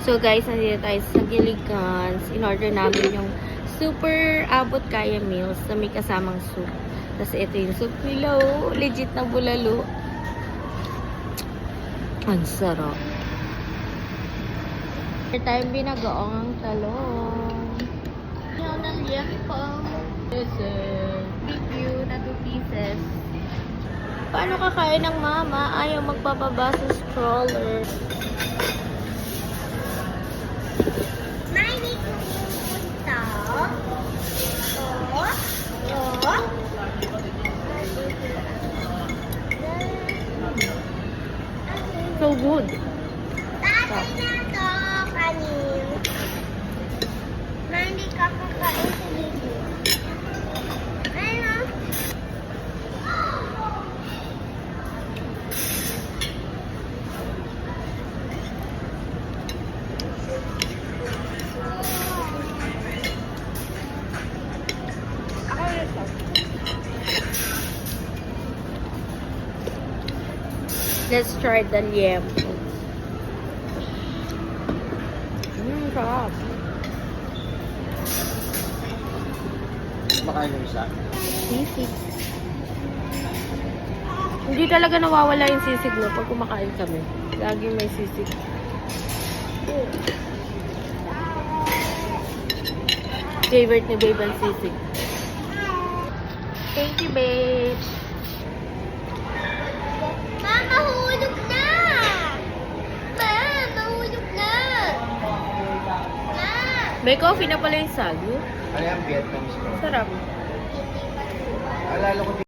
So guys, nandito tayo sa Gilligan's. In-order namin yung super abot kaya meals na may kasamang soup. Tapos ito yung soup nila. Oh. Legit na bulalo. Ang sarap. Meron tayong binagoong ang talong. Yung ng liyak po. This is big view na 2 pieces. Paano kakain ng mama? Ayaw magpapaba sa stroller. So good. Tatay na to, kanin. Na hindi ka kakain sa dito. Ano? Ako ito. Let's try the liam. Sarap. Makain yung isa. Sisig. Hindi talaga nawawala yung sisig no pag kumakain kami. Laging may sisig. Favorite ni Babe ang sisig. Thank you, babe. Mama, hulog na! Mahulog na! May coffee na pala yung sagu. Ano yung Vietnamese ko? Sarap. Alala ko